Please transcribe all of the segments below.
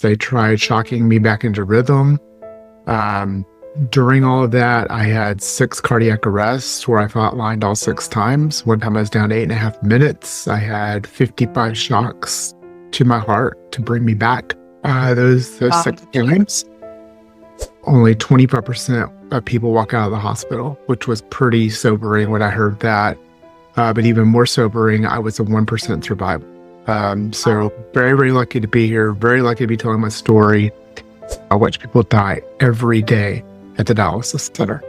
They tried shocking me back into rhythm. During all of that, I had 6 cardiac arrests where I flatlined all 6 times. One time I was down to 8.5 minutes. I had 55 shocks to my heart to bring me back. Those 6 times, only 25% of people walk out of the hospital, which was pretty sobering when I heard that. But even more sobering, I was a 1% survivor. So very, very lucky to be here. Very lucky to be telling my story. I watch people die every day at the dialysis center.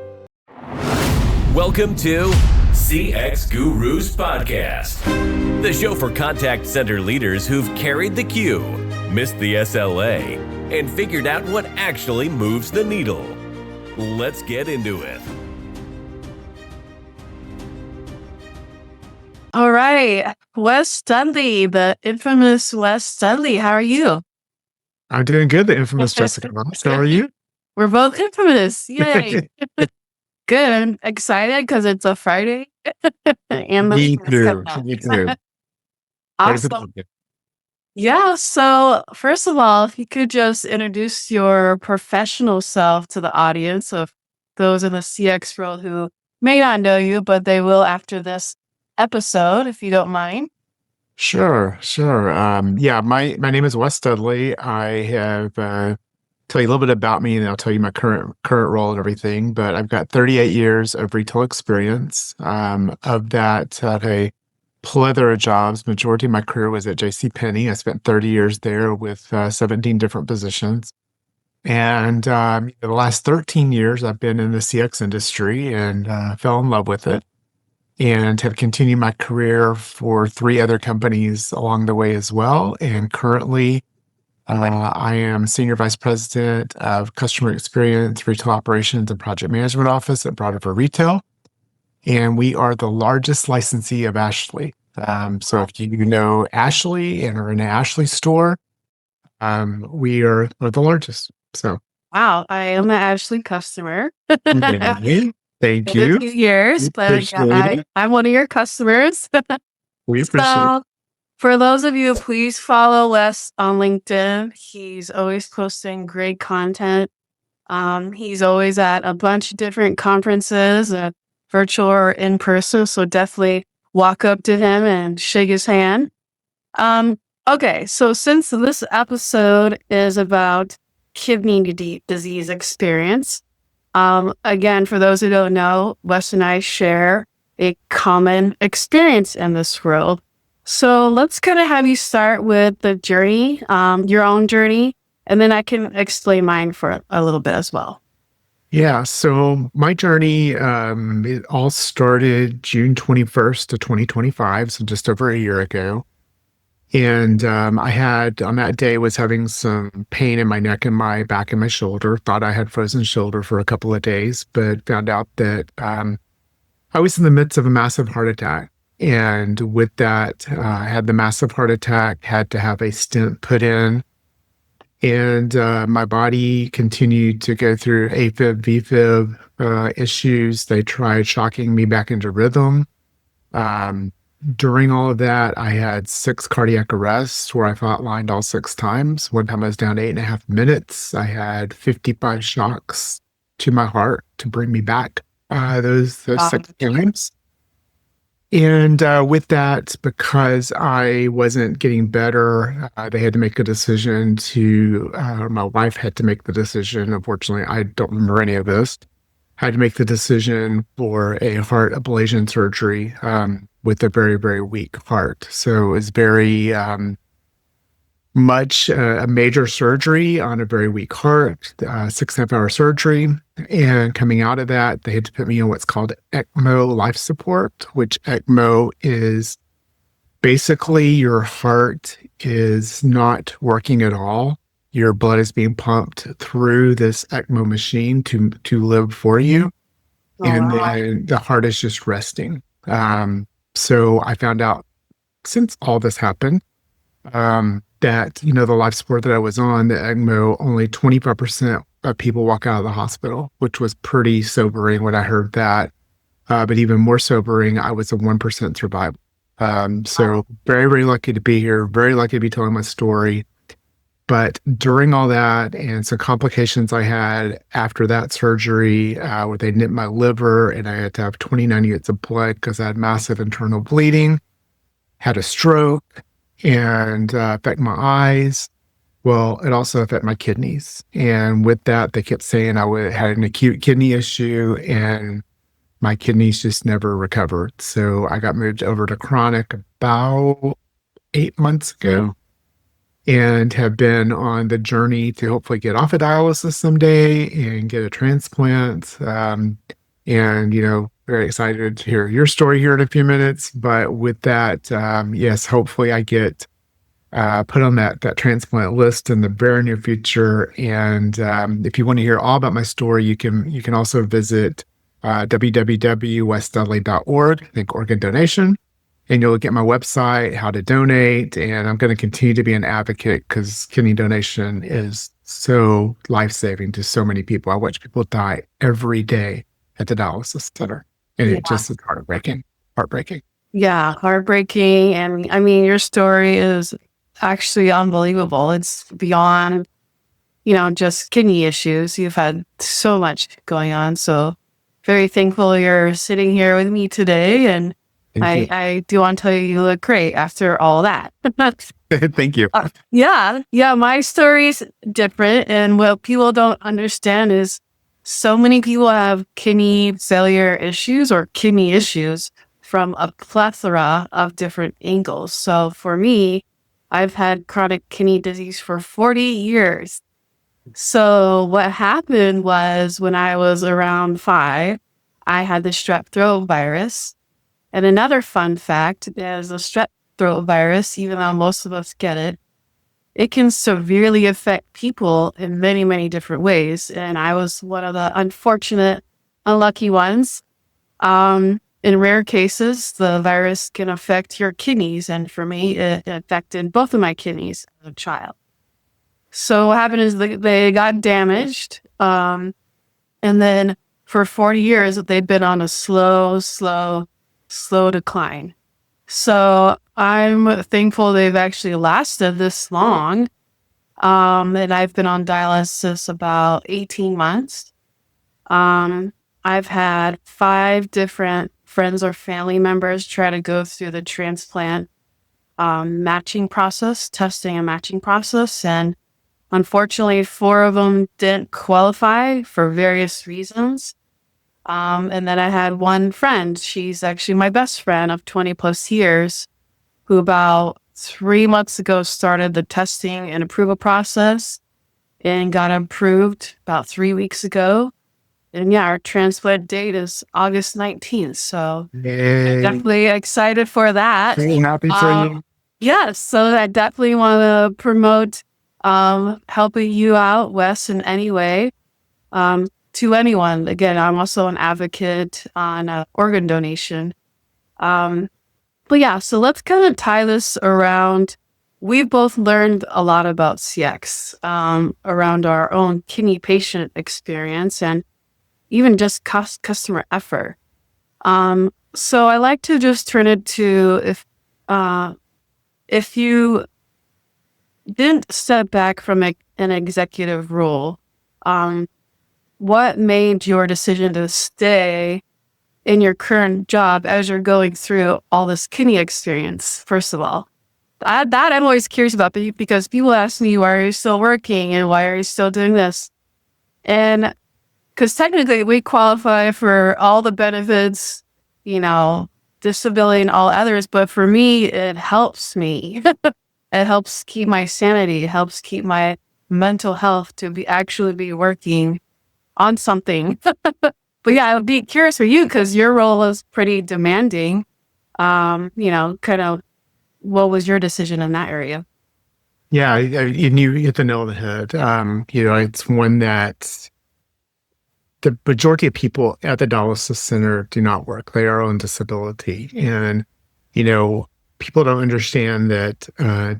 Welcome to CX Gurus Podcast, the show for contact center leaders who've carried the queue, missed the SLA, and figured out what actually moves the needle. Let's get into it. All right, Wes Dudey, the infamous Wes Dudey. How are you? I'm doing good, the infamous Jessica Ross. How are you? We're both infamous. Yay. Good. I'm excited because it's a Friday. And Me too. Me too. Awesome. Yeah. So first of all, if you could just introduce your professional self to the audience of those in the CX world who may not know you, but they will after this episode, if you don't mind. Sure. My name is Wes Dudley. I have tell you a little bit about me, and I'll tell you my current role and everything. But I've got 38 years of retail experience. Of that, I have a plethora of jobs. Majority of my career was at JCPenney. I spent 30 years there with 17 different positions. And the last 13 years, I've been in the CX industry and fell in love with it, and have continued my career for 3 other companies along the way as well. And currently, I am Senior Vice President of Customer Experience, Retail Operations, and Project Management Office at Broadriver Retail. And we are the largest licensee of Ashley. So if you know Ashley and are in an Ashley store, we're the largest. So Wow, I am an Ashley customer. Thank In you. a few years, but Appreciate it. I'm one of your customers. We appreciate it. So, for those of you, please follow Wes on LinkedIn. He's always posting great content. He's always at a bunch of different conferences, virtual or in person. So definitely walk up to him and shake his hand. Okay, so since this episode is about kidney disease experience, again, for those who don't know, Wes and I share a common experience in this world. So let's kind of have you start with the journey, your own journey, and then I can explain mine for a little bit as well. Yeah, so my journey, it all started June 21st of 2025, so just over a year ago. And I had, on that day, was having some pain in my neck and my back and my shoulder. Thought I had frozen shoulder for a couple of days, but found out that I was in the midst of a massive heart attack. And with that, I had the massive heart attack, had to have a stent put in. And my body continued to go through AFib, VFib issues. They tried shocking me back into rhythm. During all of that, I had 6 cardiac arrests where I flatlined all 6 times. One time I was down to 8.5 minutes. I had 55 shocks to my heart to bring me back. Those 6 times. And with that, because I wasn't getting better, they had to make a decision my wife had to make the decision. Unfortunately, I don't remember any of this. Had to make the decision for a heart ablation surgery with a very, very weak heart. So it was very much a major surgery on a very weak heart, 6.5-hour surgery. And coming out of that, they had to put me on what's called ECMO life support, which ECMO is basically your heart is not working at all. Your blood is being pumped through this ECMO machine to live for you. And then the heart is just resting. So I found out since all this happened, that, the life support that I was on, the ECMO, only 25% of people walk out of the hospital, which was pretty sobering when I heard that. But even more sobering, I was a 1% survivor. So very, very lucky to be here. Very lucky to be telling my story. But during all that and some complications I had after that surgery, where they nipped my liver and I had to have 29 units of blood because I had massive internal bleeding, had a stroke, and affected my eyes. Well, it also affected my kidneys. And with that, they kept saying had an acute kidney issue and my kidneys just never recovered. So I got moved over to chronic about 8 months ago and have been on the journey to hopefully get off of dialysis someday and get a transplant. And, very excited to hear your story here in a few minutes. But with that, yes, hopefully I get put on that transplant list in the very near future. And if you want to hear all about my story, you can also visit www.wesdudley.org, think organ donation, and you'll get my website, how to donate. And I'm going to continue to be an advocate because kidney donation is so life-saving to so many people. I watch people die every day at the dialysis center, and it just is heartbreaking. Yeah, heartbreaking. And I mean, your story is actually unbelievable. It's beyond, just kidney issues. You've had so much going on. So very thankful you're sitting here with me today. And I do want to tell you look great after all that. Thank you. Yeah, my story's different. And what people don't understand is so many people have kidney failure issues or kidney issues from a plethora of different angles. So for me, I've had chronic kidney disease for 40 years. So what happened was when I was around 5, I had the strep throat virus. And another fun fact is the strep throat virus, even though most of us get it, it can severely affect people in many, many different ways. And I was one of the unfortunate, unlucky ones. In rare cases, the virus can affect your kidneys. And for me, it affected both of my kidneys as a child. So what happened is they got damaged. And then for 40 years, they've been on a slow decline. So I'm thankful they've actually lasted this long. And I've been on dialysis about 18 months. I've had 5 different friends or family members try to go through the transplant matching process, testing and matching process. And unfortunately, 4 of them didn't qualify for various reasons. And then I had one friend, she's actually my best friend of 20 plus years, who about 3 months ago started the testing and approval process and got approved about 3 weeks ago. And our transplant date is August 19th. So I'm definitely excited for that. Very happy for you. Yes. So I definitely want to promote helping you out, Wes, in any way. To anyone. Again, I'm also an advocate on organ donation. So let's kind of tie this around. We've both learned a lot about CX around our own kidney patient experience and even just customer effort. So I like to just turn it to if you didn't step back from an executive role, what made your decision to stay in your current job as you're going through all this kidney experience, first of all? That I'm always curious about because people ask me, why are you still working and why are you still doing this? And because technically we qualify for all the benefits, disability and all others. But for me, it helps me. It helps keep my sanity. It helps keep my mental health to actually be working on something. But I would be curious for you because your role is pretty demanding. Kind of what was your decision in that area? Yeah, you hit the nail on the head. It's one that the majority of people at the dialysis center do not work. They are on disability. And, people don't understand that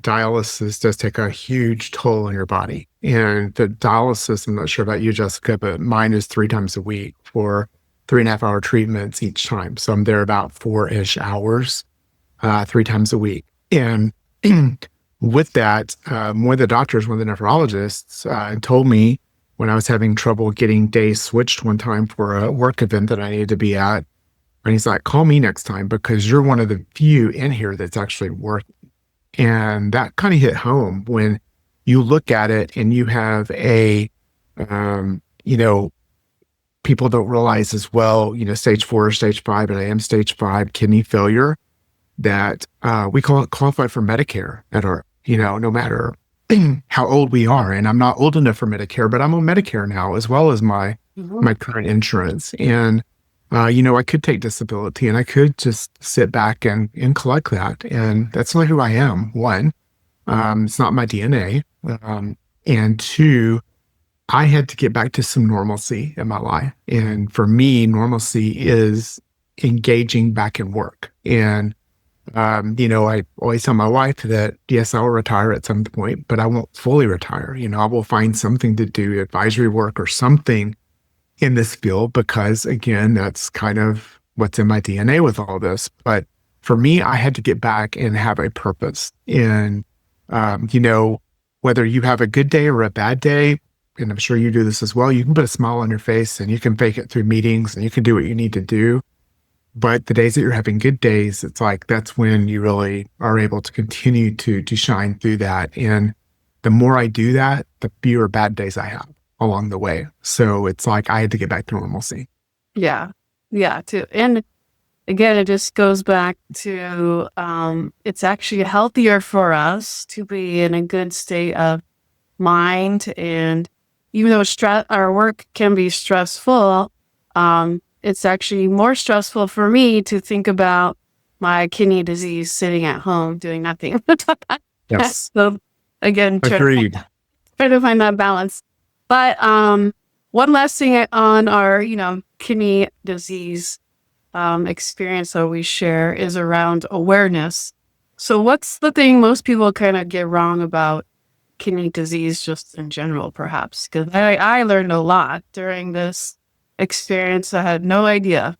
dialysis does take a huge toll on your body. And the dialysis, I'm not sure about you, Jessica, but mine is 3 times a week for 3.5-hour treatments each time. So I'm there about 4-ish hours, 3 times a week. And with that, one of the doctors, one of the nephrologists, told me when I was having trouble getting days switched one time for a work event that I needed to be at. And he's like, call me next time because you're one of the few in here that's actually working. And that kind of hit home when you look at it and you have you know, people don't realize as well, stage 4 or stage 5, and I am stage 5 kidney failure, that we qualify for Medicare at our, no matter how old we are. And I'm not old enough for Medicare, but I'm on Medicare now, as well as my current insurance. And, I could take disability and I could just sit back and collect that. And that's not who I am. One, it's not my DNA. And two, I had to get back to some normalcy in my life. And for me, normalcy is engaging back in work. And, I always tell my wife that, yes, I will retire at some point, but I won't fully retire. I will find something to do, advisory work or something in this field, because again, that's kind of what's in my DNA with all this. But for me, I had to get back and have a purpose. And, whether you have a good day or a bad day, and I'm sure you do this as well, you can put a smile on your face and you can fake it through meetings and you can do what you need to do. But the days that you're having good days, it's like, that's when you really are able to continue to shine through that. And the more I do that, the fewer bad days I have along the way. So it's like, I had to get back to normalcy. Yeah. Yeah. Too. And again, it just goes back to, it's actually healthier for us to be in a good state of mind. And even though our work can be stressful, it's actually more stressful for me to think about my kidney disease sitting at home doing nothing. Yes. So again, Agreed. try to find that balance. But one last thing on our, kidney disease experience that we share is around awareness. So what's the thing most people kind of get wrong about kidney disease just in general, perhaps? Because I learned a lot during this experience. I had no idea.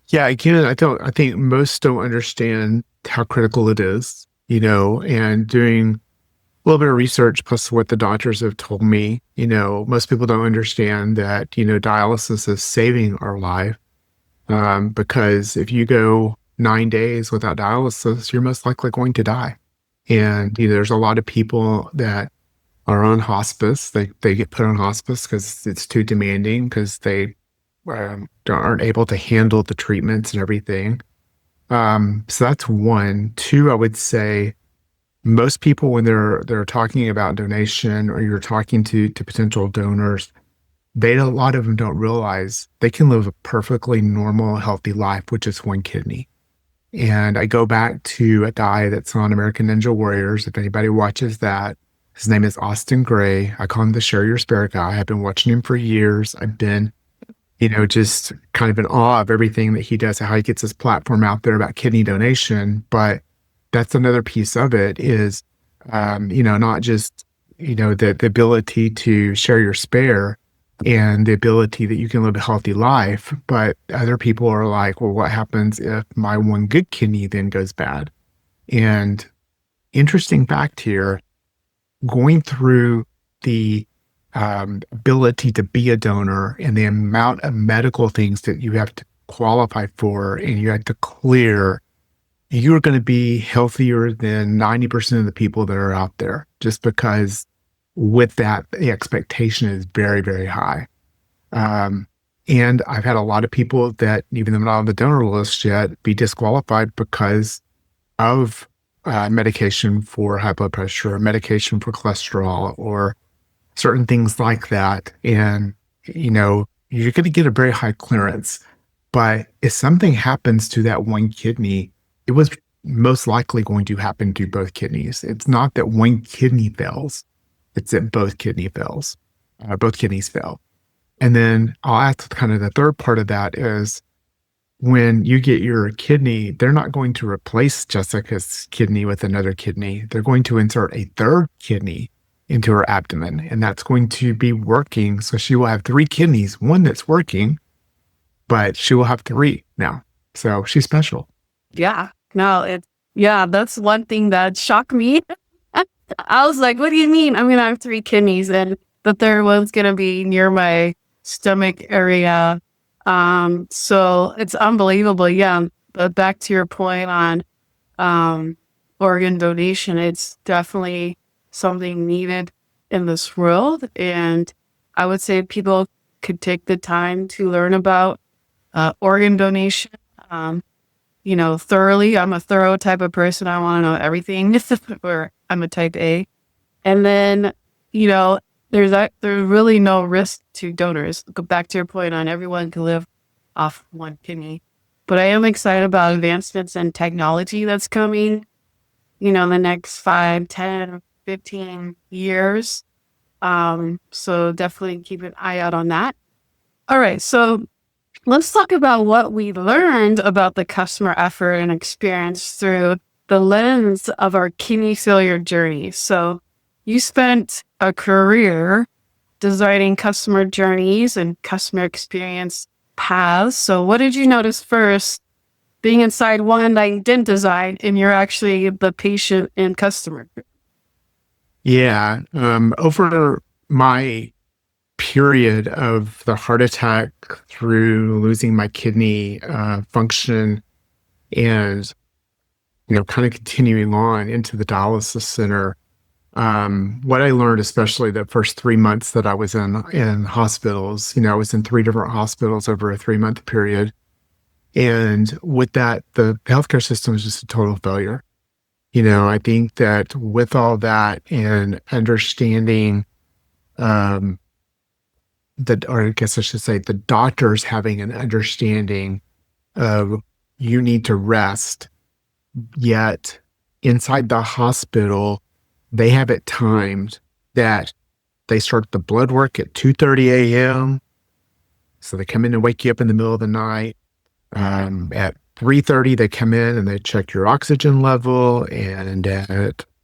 Yeah, again, I think most don't understand how critical it is, and doing a little bit of research plus what the doctors have told me, most people don't understand that, dialysis is saving our life. Because if you go 9 days without dialysis, you're most likely going to die. And there's a lot of people that are on hospice. They get put on hospice because it's too demanding, because they aren't able to handle the treatments and everything. So that's one. Two, I would say most people, when they're talking about donation, or you're talking to potential donors, a lot of them don't realize they can live a perfectly normal, healthy life with just one kidney. And I go back to a guy that's on American Ninja Warriors. If anybody watches that, his name is Austin Gray. I call him the Share Your Spare guy. I've been watching him for years. I've been, just kind of in awe of everything that he does, how he gets his platform out there about kidney donation. But that's another piece of it is, not just, the ability to share your spare and the ability that you can live a healthy life. But other people are like, well, what happens if my one good kidney then goes bad? And interesting fact here, going through the ability to be a donor and the amount of medical things that you have to qualify for and you have to clear, you're going to be healthier than 90% of the people that are out there, just because with that, the expectation is very, very high. And I've had a lot of people that, even though not on the donor list yet, be disqualified because of medication for high blood pressure, or medication for cholesterol, or certain things like that. And, you're going to get a very high clearance. But if something happens to that one kidney, it was most likely going to happen to both kidneys. It's not that one kidney fails. It's that both kidneys fail. And then I'll add kind of the third part of that is, when you get your kidney, they're not going to replace Jessica's kidney with another kidney. They're going to insert a third kidney into her abdomen, and that's going to be working. So she will have 3 kidneys, one that's working, but she will have 3 now. So she's special. Yeah. No, Yeah, that's one thing that shocked me. I was like, what do you mean? I'm going to have 3 kidneys and the third one's going to be near my stomach area. So it's unbelievable. Yeah. But back to your point on um, organ donation, it's definitely something needed in this world. And I would say people could take the time to learn about organ donation. Um, thoroughly. I'm a thorough type of person. I want to know everything, or I'm a type A. And then, you know, there's really no risk to donors. Go back to your point on everyone can live off 1 kidney. But I am excited about advancements in technology that's coming, the next 5, 10, 15 years. So definitely keep an eye out on that. All right. So let's talk about what we learned about the customer effort and experience through the lens of our kidney failure journey. So you spent a career designing customer journeys and customer experience paths. So what did you notice first being inside one that you didn't design and you're actually the patient and customer? Yeah. Over my period of the heart attack through losing my kidney function and, kind of continuing on into the dialysis center, what I learned, especially the first 3 months that I was in hospitals, I was in 3 different hospitals over a 3-month period. And with that, the healthcare system was just a total failure. I think that with all that and understanding, um, or I guess I should say, the doctors having an understanding of you need to rest, yet inside the hospital, they have it timed that they start the blood work at 2:30 a.m. So they come in and wake you up in the middle of the night. At 3:30, they come in and they check your oxygen level. And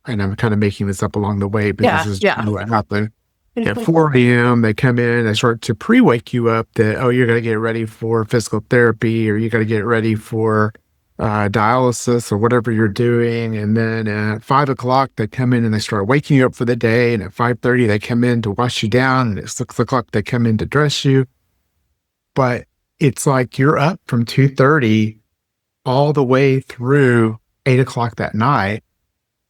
I'm kind of making this up along the way, but Yeah, this is yeah. what happened. At 4 a.m., they come in and they start to pre-wake you up that, oh, you're going to get ready for physical therapy or you got to get ready for dialysis or whatever you're doing. And then at 5 o'clock, they come in and they start waking you up for the day. And at 5:30, they come in to wash you down. And at 6 o'clock, they come in to dress you. But it's like you're up from 2:30 all the way through 8 o'clock that night.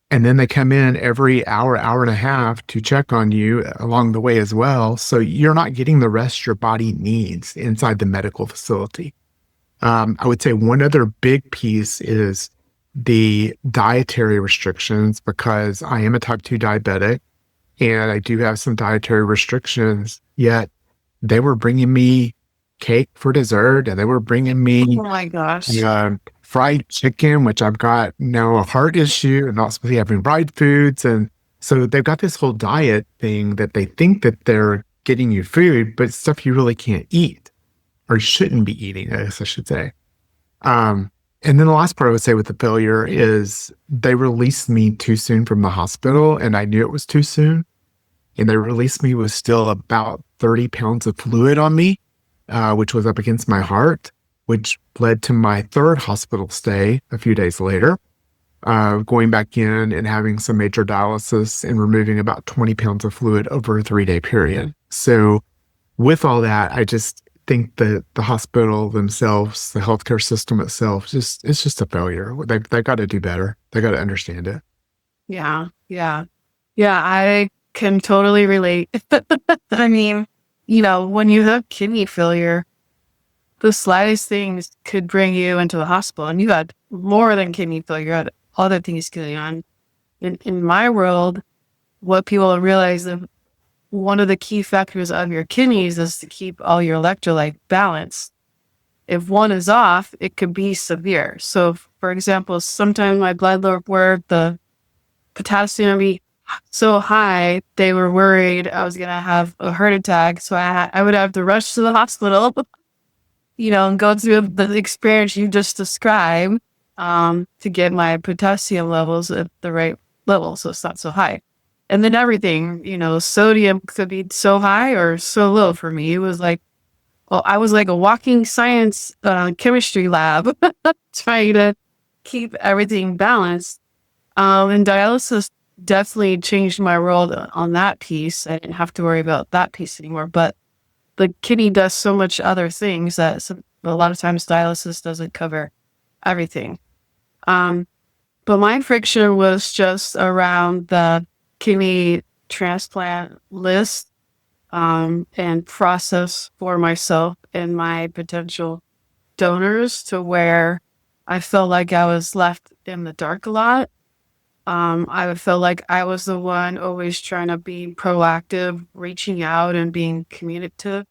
And then they come in every hour, hour and a half to check on you along the way as well. So you're not getting the rest your body needs inside the medical facility. I would say one other big piece is the dietary restrictions because I am a type 2 diabetic and I do have some dietary restrictions, yet they were bringing me cake for dessert and they were bringing me Oh my gosh. fried chicken, which I've got now a heart issue and not supposed to be having fried foods. And so they've got this whole diet thing that they think that they're getting you food, but it's stuff you really can't eat or shouldn't be eating, I guess I should say. And then the last part I would say with the failure is they released me too soon from the hospital and I knew it was too soon. And they released me with still about 30 pounds of fluid on me, which was up against my heart, which led to my third hospital stay a few days later, going back in and having some major dialysis and removing about 20 pounds of fluid over a 3-day period. So with all that, I just think that the hospital themselves, the healthcare system itself, it's just a failure. They got to do better. They got to understand it. Yeah, yeah. Yeah, I can totally relate. I mean, when you have kidney failure, the slightest things could bring you into the hospital. And you had more than kidney failure, you had other things going on. In my world, what people don't realize that one of the key factors of your kidneys is to keep all your electrolyte balanced. If one is off, it could be severe. So, for example, sometimes my blood work, the potassium would be so high, they were worried I was going to have a heart attack. So I would have to rush to the hospital, and go through the experience you just described to get my potassium levels at the right level so it's not so high. And then everything, sodium could be so high or so low for me. It was like, well, I was like a walking science chemistry lab trying to keep everything balanced. And dialysis definitely changed my world on that piece. I didn't have to worry about that piece anymore. But the kidney does so much other things that a lot of times dialysis doesn't cover everything. But my friction was just around the kidney transplant list and process for myself and my potential donors, to where I felt like I was left in the dark a lot. I felt like I was the one always trying to be proactive, reaching out and being communicative.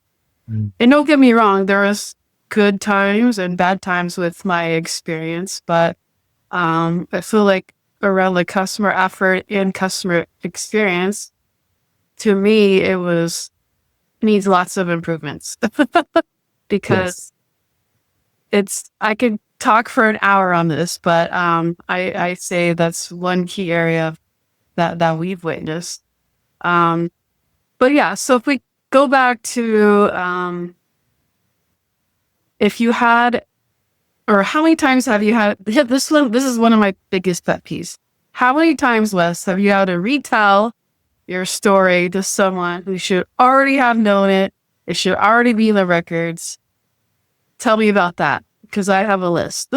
Mm. And don't get me wrong, there was good times and bad times with my experience, but I feel like around the customer effort and customer experience, to me, needs lots of improvements. Yes. Because I could talk for an hour on this, but I say that's one key area that we've witnessed. But yeah, so if we go back to if you had, or how many times have you had this one? This is one of my biggest pet peeves. How many times, Wes, have you had to retell your story to someone who should already have known it? It should already be in the records. Tell me about that, because I have a list.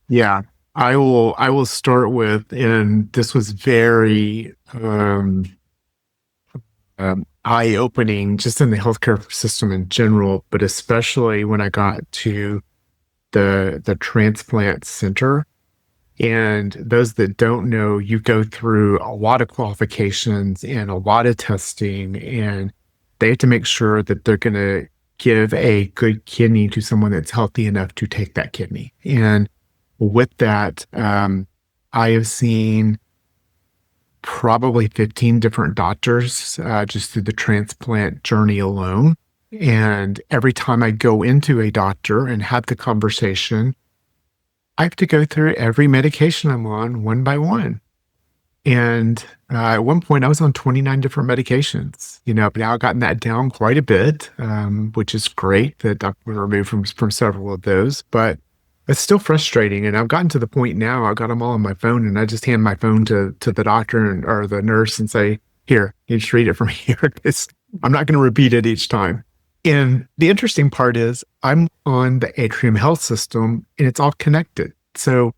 Yeah. I will start with, and this was very eye-opening just in the healthcare system in general, but especially when I got to the transplant center. And those that don't know, you go through a lot of qualifications and a lot of testing, and they have to make sure that they're going to give a good kidney to someone that's healthy enough to take that kidney. And with that, I have seen probably 15 different doctors just through the transplant journey alone. And every time I go into a doctor and have the conversation, I have to go through every medication I'm on one by one. And at one point, I was on 29 different medications. But now I've gotten that down quite a bit, which is great that I've been removed from several of those. But it's still frustrating. And I've gotten to the point now, I've got them all on my phone, and I just hand my phone to the doctor or the nurse and say, here, you just read it from here, because I'm not going to repeat it each time. And the interesting part is I'm on the Atrium Health System, and it's all connected. So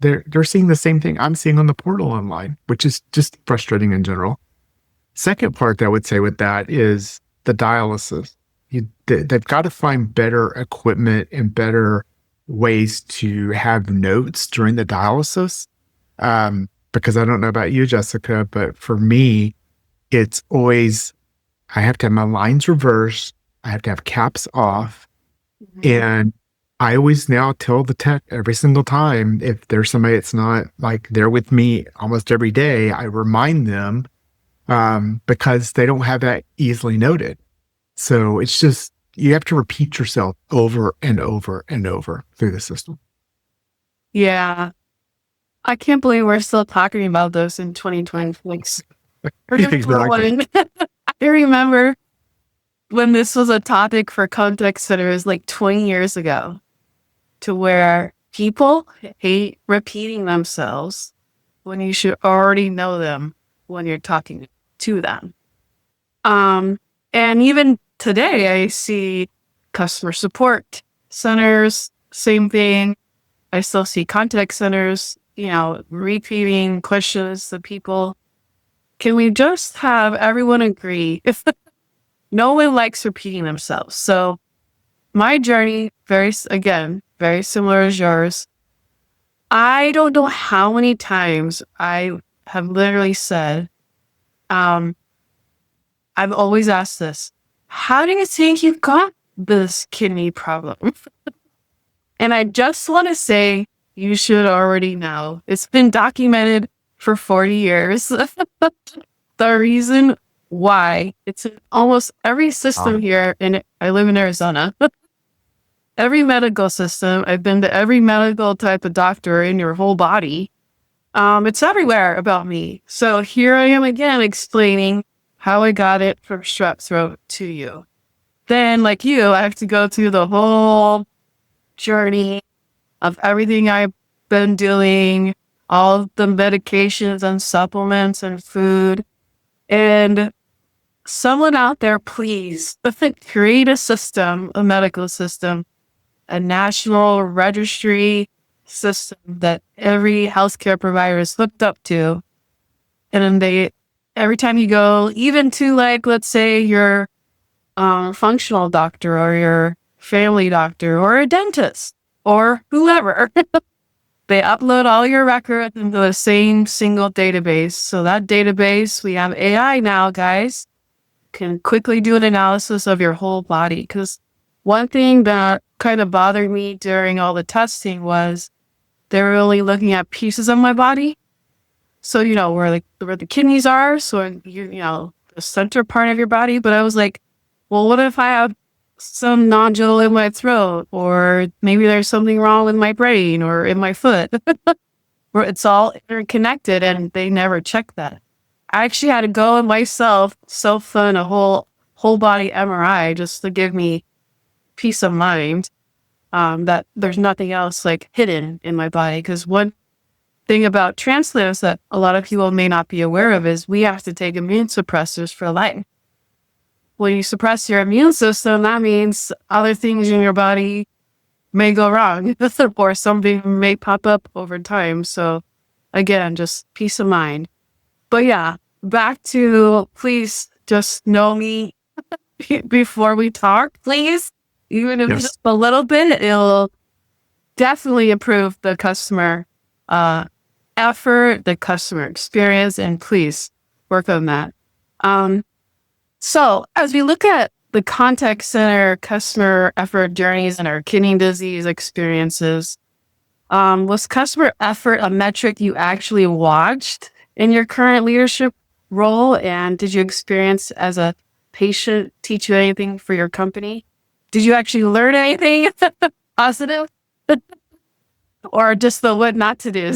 they're seeing the same thing I'm seeing on the portal online, which is just frustrating in general. Second part that I would say with that is the dialysis. They've got to find better equipment and better ways to have notes during the dialysis. Because I don't know about you, Jessica, but for me, it's always, I have to have my lines reversed. I have to have caps off. And I always now tell the tech every single time, if there's somebody that's not like there with me almost every day, I remind them because they don't have that easily noted. So it's just, you have to repeat yourself over and over and over through the system. Yeah. I can't believe we're still talking about those in 2026. Exactly. I remember when this was a topic for contact centers like 20 years ago, to where people hate repeating themselves when you should already know them when you're talking to them. And even today, I see customer support centers, same thing. I still see contact centers, repeating questions to people. Can we just have everyone agree? If no one likes repeating themselves. So my journey, very similar as yours. I don't know how many times I have literally said, I've always asked this, how do you think you got this kidney problem? And I just want to say, you should already know. It's been documented for 40 years. The reason why, it's in almost every system here, and I live in Arizona. Every medical system, I've been to every medical type of doctor in your whole body. It's everywhere about me. So here I am again explaining how I got it from strep throat to you. Then, like you, I have to go through the whole journey of everything I been doing all the medications and supplements and food. And someone out there, please create a system, a medical system, a national registry system that every healthcare provider is hooked up to. And then every time you go, even to like, let's say your functional doctor or your family doctor or a dentist or whoever, they upload all your records into the same single database. So that database, we have AI now, guys, can quickly do an analysis of your whole body. Because one thing that kind of bothered me during all the testing was they were only looking at pieces of my body. So, where the kidneys are, so the center part of your body. But I was like, well, what if I have some nodule in my throat, or maybe there's something wrong with my brain or in my foot, where it's all interconnected, and they never check that. I actually had to go and myself self-fund a whole body MRI just to give me peace of mind that there's nothing else like hidden in my body. Because one thing about transplants that a lot of people may not be aware of is we have to take immune suppressors for life. When you suppress your immune system, that means other things in your body may go wrong or something may pop up over time. So again, just peace of mind. But yeah, back to please just know me before we talk, please. Even if it's just a little bit, it'll definitely improve the customer effort, the customer experience, and please work on that. So as we look at the contact center customer effort journeys and our kidney disease experiences, was customer effort a metric you actually watched in your current leadership role? And did you experience as a patient teach you anything for your company? Did you actually learn anything positive? Or just the what not to do?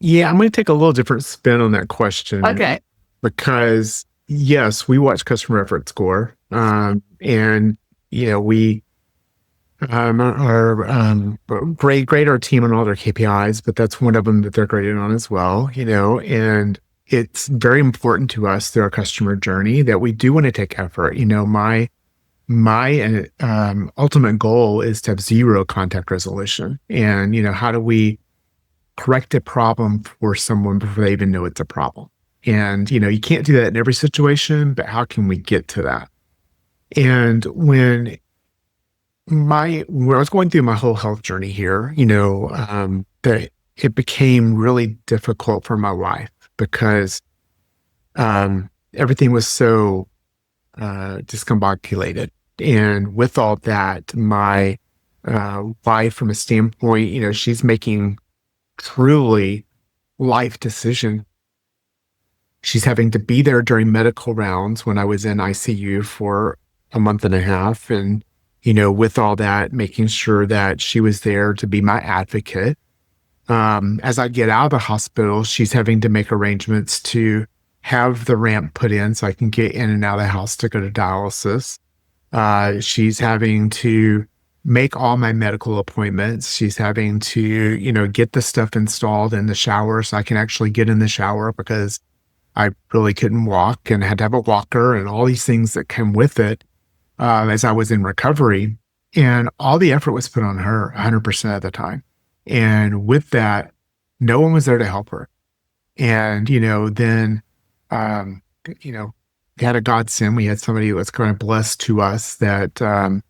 Yeah, I'm going to take a little different spin on that question. Okay. Because yes, we watch customer effort score. And, we are grade our team on all their KPIs, but that's one of them that they're graded on as well, and it's very important to us through our customer journey that we do want to take effort. My ultimate goal is to have zero contact resolution. And, how do we correct a problem for someone before they even know it's a problem? And, you can't do that in every situation, but how can we get to that? And when I was going through my whole health journey here, that it became really difficult for my wife because everything was so discombobulated. And with all that, my wife, from a standpoint, she's making truly life decision. She's having to be there during medical rounds when I was in ICU for a month and a half. And, with all that, making sure that she was there to be my advocate. As I get out of the hospital, she's having to make arrangements to have the ramp put in so I can get in and out of the house to go to dialysis. She's having to make all my medical appointments. She's having to, get the stuff installed in the shower so I can actually get in the shower because I really couldn't walk and had to have a walker and all these things that came with it as I was in recovery. And all the effort was put on her 100% of the time. And with that, no one was there to help her. And, then, we had a godsend. We had somebody who was kind of blessed to us that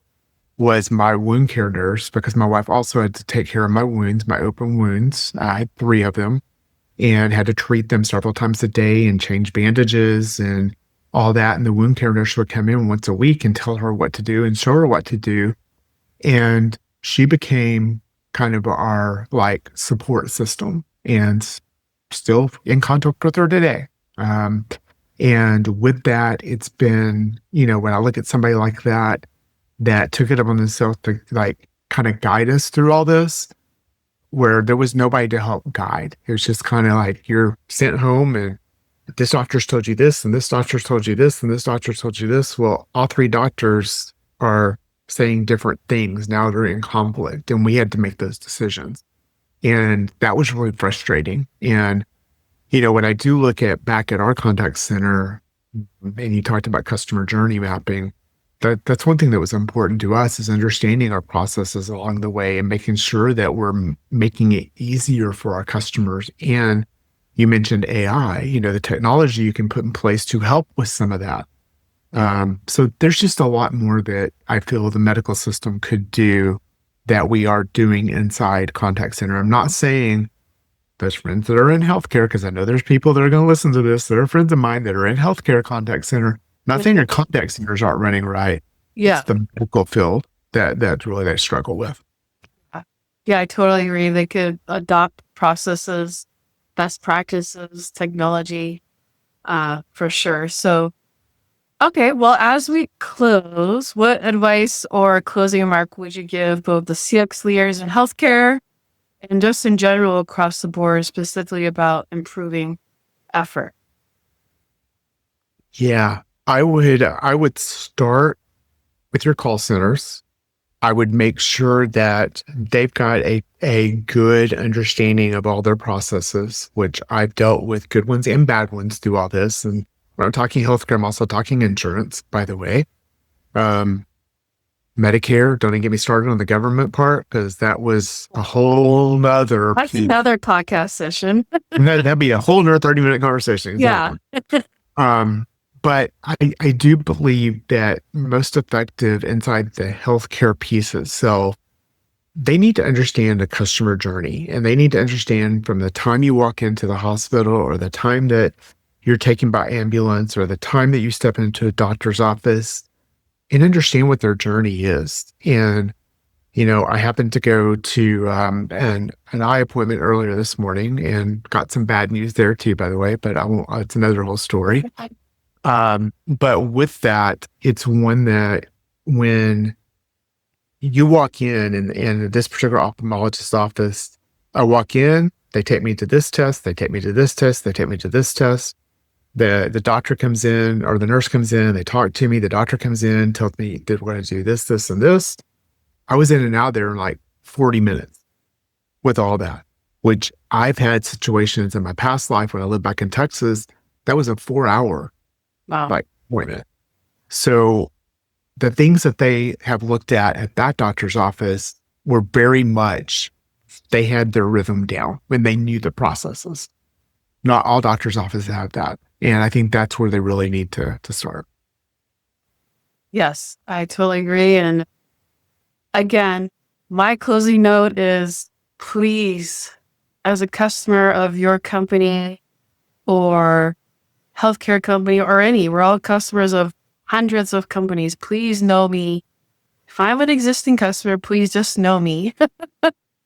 was my wound care nurse, because my wife also had to take care of my wounds, my open wounds. I had 3 of them and had to treat them several times a day and change bandages and all that. And the wound care nurse would come in once a week and tell her what to do and show her what to do. And she became kind of our support system, and still in contact with her today. And with that, it's been, when I look at somebody like that took it upon themselves to kind of guide us through all this, where there was nobody to help guide. It was just kind of you're sent home and this doctor's told you this, and this doctor's told you this, and this doctor's told you this. Well, all 3 doctors are saying different things. Now they're in conflict, and we had to make those decisions. And that was really frustrating. And, when I do look back at our contact center, and you talked about customer journey mapping, that's one thing that was important to us, is understanding our processes along the way and making sure that we're making it easier for our customers. And you mentioned AI, the technology you can put in place to help with some of that. So there's just a lot more that I feel the medical system could do that we are doing inside contact center. I'm not saying there's friends that are in healthcare, because I know there's people that are going to listen to this that are friends of mine that are in healthcare contact center. Not saying your contact centers aren't running right. Yeah. It's the medical field that's really they struggle with. Yeah, I totally agree. They could adopt processes, best practices, technology, for sure. So, okay, well, as we close, what advice or closing remark would you give both the CX leaders in healthcare and just in general across the board, specifically about improving effort? Yeah, I would start with your call centers. I would make sure that they've got a good understanding of all their processes, which I've dealt with good ones and bad ones through all this. And when I'm talking healthcare, I'm also talking insurance, by the way. Medicare, don't even get me started on the government part, because that was a whole nother That's another podcast session. that'd be a whole nother 30-minute conversation. Yeah. Exactly. But I do believe that most effective inside the healthcare piece itself, they need to understand the customer journey, and they need to understand from the time you walk into the hospital, or the time that you're taken by ambulance, or the time that you step into a doctor's office, and understand what their journey is. And, I happened to go to an eye appointment earlier this morning, and got some bad news there too, by the way, but it's another whole story. But with that, it's one that when you walk in this particular ophthalmologist's office, I walk in, they take me to this test, they take me to this test, they take me to this test. The doctor comes in, or the nurse comes in, they talk to me, the doctor comes in, tells me, we're going to do this, this, and this. I was in and out there in like 40 minutes with all that, which I've had situations in my past life when I lived back in Texas, that was a 4-hour appointment. So the things that they have looked at that doctor's office were very much, they had their rhythm down when they knew the processes. Not all doctors' offices have that. And I think that's where they really need to start. Yes, I totally agree. And again, my closing note is, please, as a customer of your company or healthcare company or we're all customers of hundreds of companies. Please know me. If I'm an existing customer, please just know me.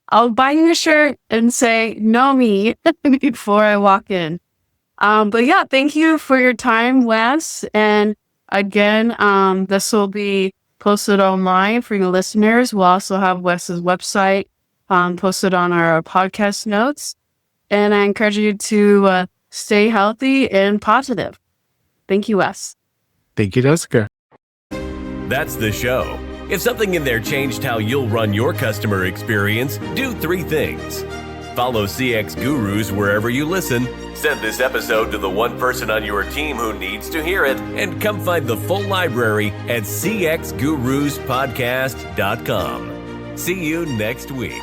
I'll buy you a shirt and say, know me before I walk in. But yeah, thank you for your time, Wes. And again, this will be posted online for your listeners. We'll also have Wes's website posted on our podcast notes. And I encourage you to stay healthy and positive. Thank you, Wes. Thank you, Jessica. That's the show. If something in there changed how you'll run your customer experience, do 3 things. Follow CX Gurus wherever you listen, send this episode to the one person on your team who needs to hear it, and come find the full library at cxguruspodcast.com. See you next week.